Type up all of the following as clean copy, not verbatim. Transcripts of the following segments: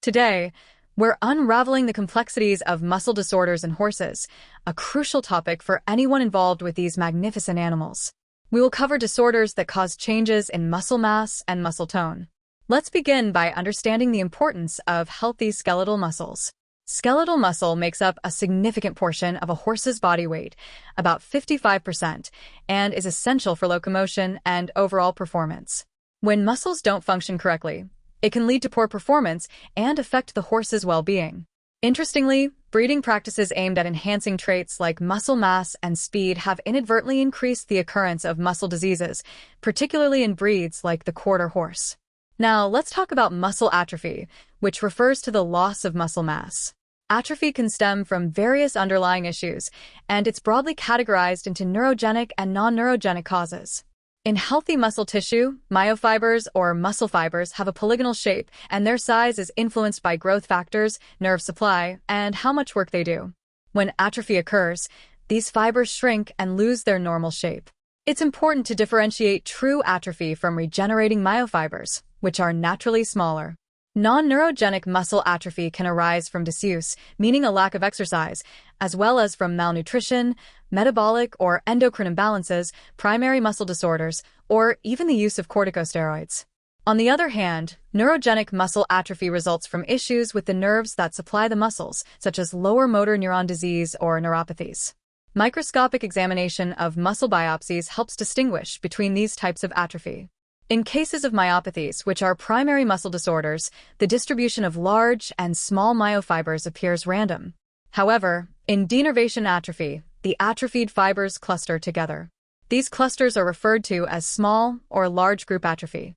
Today, we're unraveling the complexities of muscle disorders in horses, a crucial topic for anyone involved with these magnificent animals. We will cover disorders that cause changes in muscle mass and muscle tone. Let's begin by understanding the importance of healthy skeletal muscles. Skeletal muscle makes up a significant portion of a horse's body weight, about 55%, and is essential for locomotion and overall performance. When muscles don't function correctly, it can lead to poor performance and affect the horse's well-being. Interestingly, breeding practices aimed at enhancing traits like muscle mass and speed have inadvertently increased the occurrence of muscle diseases, particularly in breeds like the quarter horse. Now, let's talk about muscle atrophy, which refers to the loss of muscle mass. Atrophy can stem from various underlying issues, and it's broadly categorized into neurogenic and non-neurogenic causes. In healthy muscle tissue, myofibers or muscle fibers have a polygonal shape, and their size is influenced by growth factors, nerve supply, and how much work they do. When atrophy occurs, these fibers shrink and lose their normal shape. It's important to differentiate true atrophy from regenerating myofibers, which are naturally smaller. Non-neurogenic muscle atrophy can arise from disuse, meaning a lack of exercise, as well as from malnutrition, metabolic or endocrine imbalances, primary muscle disorders, or even the use of corticosteroids. On the other hand, neurogenic muscle atrophy results from issues with the nerves that supply the muscles, such as lower motor neuron disease or neuropathies. Microscopic examination of muscle biopsies helps distinguish between these types of atrophy. In cases of myopathies, which are primary muscle disorders, the distribution of large and small myofibers appears random. However, in denervation atrophy, the atrophied fibers cluster together. These clusters are referred to as small or large group atrophy.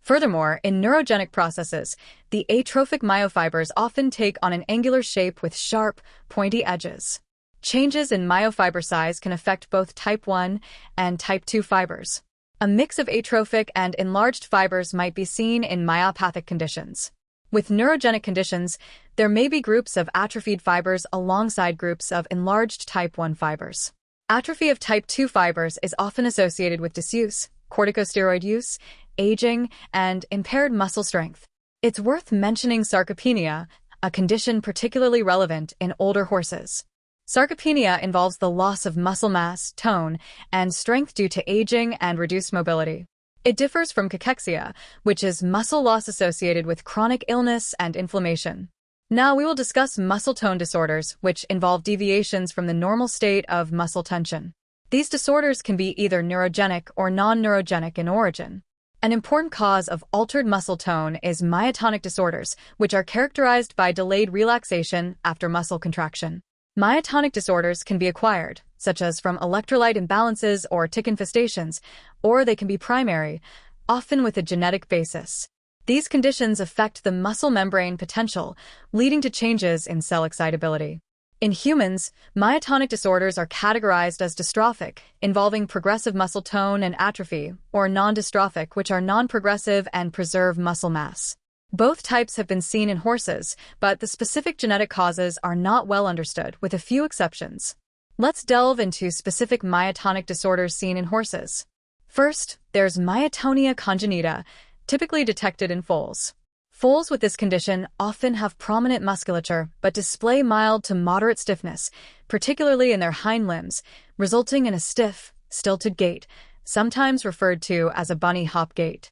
Furthermore, in neurogenic processes, the atrophic myofibers often take on an angular shape with sharp, pointy edges. Changes in myofiber size can affect both type 1 and type 2 fibers. A mix of atrophic and enlarged fibers might be seen in myopathic conditions. With neurogenic conditions, there may be groups of atrophied fibers alongside groups of enlarged type 1 fibers. Atrophy of type 2 fibers is often associated with disuse, corticosteroid use, aging, and impaired muscle strength. It's worth mentioning sarcopenia, a condition particularly relevant in older horses. Sarcopenia involves the loss of muscle mass, tone, and strength due to aging and reduced mobility. It differs from cachexia, which is muscle loss associated with chronic illness and inflammation. Now we will discuss muscle tone disorders, which involve deviations from the normal state of muscle tension. These disorders can be either neurogenic or non-neurogenic in origin. An important cause of altered muscle tone is myotonic disorders, which are characterized by delayed relaxation after muscle contraction. Myotonic disorders can be acquired, such as from electrolyte imbalances or tick infestations, or they can be primary, often with a genetic basis. These conditions affect the muscle membrane potential, leading to changes in cell excitability. In humans, myotonic disorders are categorized as dystrophic, involving progressive muscle tone and atrophy, or non-dystrophic, which are non-progressive and preserve muscle mass. Both types have been seen in horses, but the specific genetic causes are not well understood, with a few exceptions. Let's delve into specific myotonic disorders seen in horses. First, there's myotonia congenita, typically detected in foals. Foals with this condition often have prominent musculature, but display mild to moderate stiffness, particularly in their hind limbs, resulting in a stiff, stilted gait, sometimes referred to as a bunny hop gait.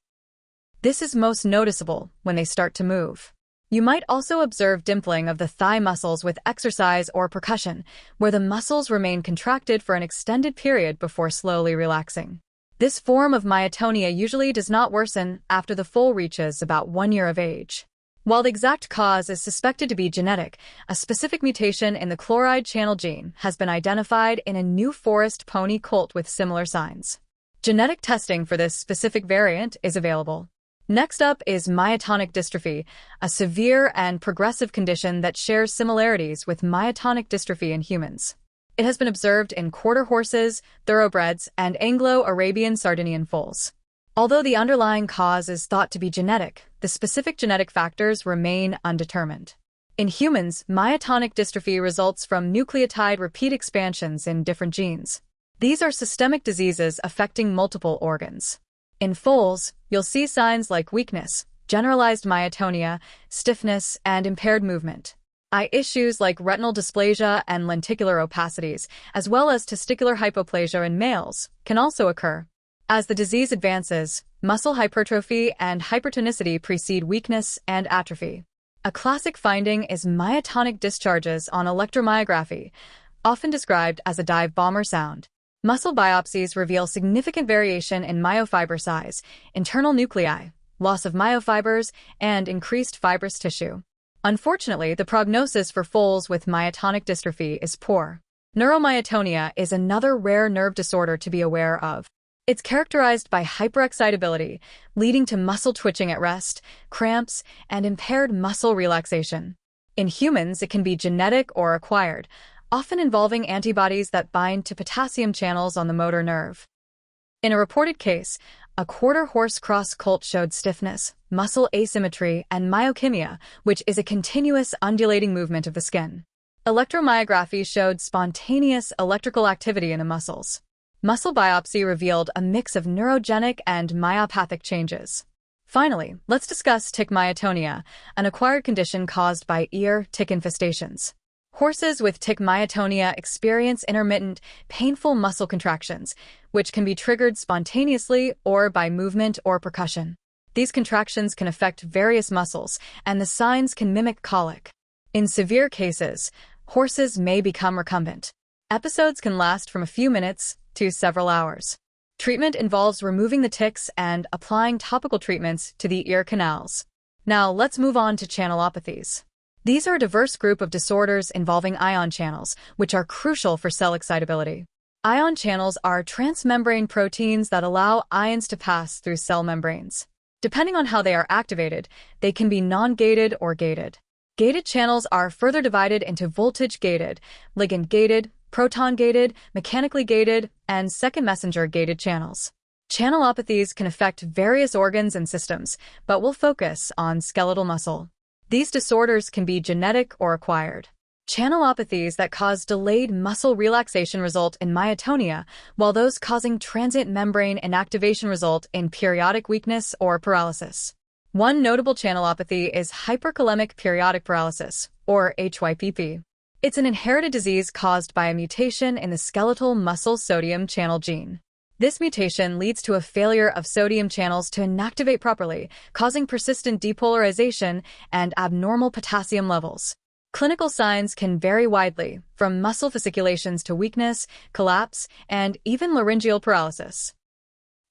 This is most noticeable when they start to move. You might also observe dimpling of the thigh muscles with exercise or percussion, where the muscles remain contracted for an extended period before slowly relaxing. This form of myotonia usually does not worsen after the foal reaches about 1 year of age. While the exact cause is suspected to be genetic, a specific mutation in the chloride channel gene has been identified in a New Forest pony colt with similar signs. Genetic testing for this specific variant is available. Next up is myotonic dystrophy, a severe and progressive condition that shares similarities with myotonic dystrophy in humans. It has been observed in quarter horses, thoroughbreds, and Anglo-Arabian Sardinian foals. Although the underlying cause is thought to be genetic, the specific genetic factors remain undetermined. In humans, myotonic dystrophy results from nucleotide repeat expansions in different genes. These are systemic diseases affecting multiple organs. In foals, you'll see signs like weakness, generalized myotonia, stiffness, and impaired movement. Eye issues like retinal dysplasia and lenticular opacities, as well as testicular hypoplasia in males, can also occur. As the disease advances, muscle hypertrophy and hypertonicity precede weakness and atrophy. A classic finding is myotonic discharges on electromyography, often described as a dive bomber sound. Muscle biopsies reveal significant variation in myofiber size, internal nuclei, loss of myofibers, and increased fibrous tissue. Unfortunately, the prognosis for foals with myotonic dystrophy is poor. Neuromyotonia is another rare nerve disorder to be aware of. It's characterized by hyperexcitability, leading to muscle twitching at rest, cramps, and impaired muscle relaxation. In humans, it can be genetic or acquired, often involving antibodies that bind to potassium channels on the motor nerve. In a reported case, a quarter-horse cross colt showed stiffness, muscle asymmetry, and myokemia, which is a continuous undulating movement of the skin. Electromyography showed spontaneous electrical activity in the muscles. Muscle biopsy revealed a mix of neurogenic and myopathic changes. Finally, let's discuss tick myotonia, an acquired condition caused by ear tick infestations. Horses with tick myotonia experience intermittent, painful muscle contractions, which can be triggered spontaneously or by movement or percussion. These contractions can affect various muscles, and the signs can mimic colic. In severe cases, horses may become recumbent. Episodes can last from a few minutes to several hours. Treatment involves removing the ticks and applying topical treatments to the ear canals. Now, let's move on to channelopathies. These are a diverse group of disorders involving ion channels, which are crucial for cell excitability. Ion channels are transmembrane proteins that allow ions to pass through cell membranes. Depending on how they are activated, they can be non-gated or gated. Gated channels are further divided into voltage-gated, ligand-gated, proton-gated, mechanically gated, and second-messenger gated channels. Channelopathies can affect various organs and systems, but we'll focus on skeletal muscle. These disorders can be genetic or acquired. Channelopathies that cause delayed muscle relaxation result in myotonia, while those causing transient membrane inactivation result in periodic weakness or paralysis. One notable channelopathy is hyperkalemic periodic paralysis, or HYPP. It's an inherited disease caused by a mutation in the skeletal muscle sodium channel gene. This mutation leads to a failure of sodium channels to inactivate properly, causing persistent depolarization and abnormal potassium levels. Clinical signs can vary widely, from muscle fasciculations to weakness, collapse, and even laryngeal paralysis.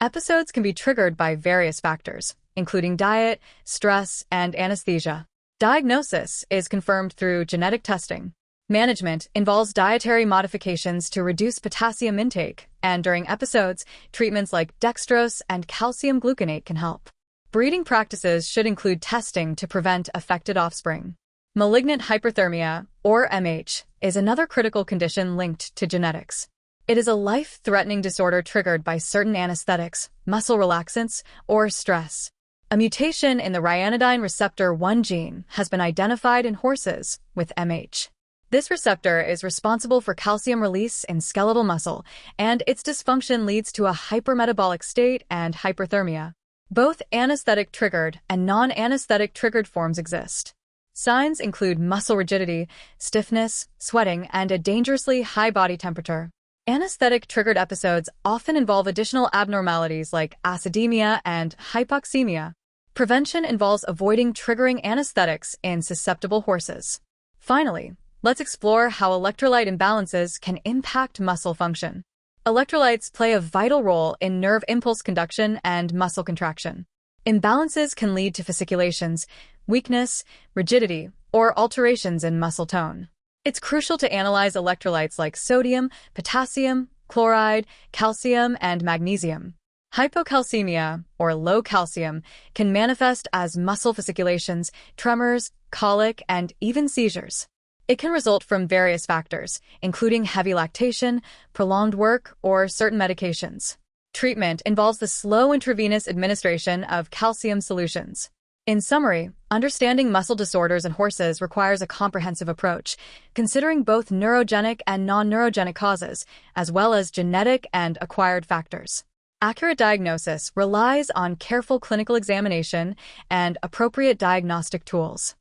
Episodes can be triggered by various factors, including diet, stress, and anesthesia. Diagnosis is confirmed through genetic testing. Management involves dietary modifications to reduce potassium intake, and during episodes, treatments like dextrose and calcium gluconate can help. Breeding practices should include testing to prevent affected offspring. Malignant hyperthermia, or MH, is another critical condition linked to genetics. It is a life-threatening disorder triggered by certain anesthetics, muscle relaxants, or stress. A mutation in the ryanodine receptor 1 gene has been identified in horses with MH. This receptor is responsible for calcium release in skeletal muscle, and its dysfunction leads to a hypermetabolic state and hyperthermia. Both anesthetic-triggered and non-anesthetic-triggered forms exist. Signs include muscle rigidity, stiffness, sweating, and a dangerously high body temperature. Anesthetic-triggered episodes often involve additional abnormalities like acidemia and hypoxemia. Prevention involves avoiding triggering anesthetics in susceptible horses. Finally, let's explore how electrolyte imbalances can impact muscle function. Electrolytes play a vital role in nerve impulse conduction and muscle contraction. Imbalances can lead to fasciculations, weakness, rigidity, or alterations in muscle tone. It's crucial to analyze electrolytes like sodium, potassium, chloride, calcium, and magnesium. Hypocalcemia, or low calcium, can manifest as muscle fasciculations, tremors, colic, and even seizures. It can result from various factors, including heavy lactation, prolonged work, or certain medications. Treatment involves the slow intravenous administration of calcium solutions. In summary, understanding muscle disorders in horses requires a comprehensive approach, considering both neurogenic and non-neurogenic causes, as well as genetic and acquired factors. Accurate diagnosis relies on careful clinical examination and appropriate diagnostic tools.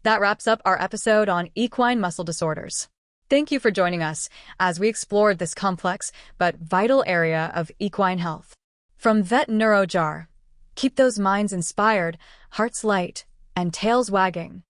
That wraps up our episode on equine muscle disorders. Thank you for joining us as we explored this complex but vital area of equine health. From Vet Neurojar, keep those minds inspired, hearts light, and tails wagging.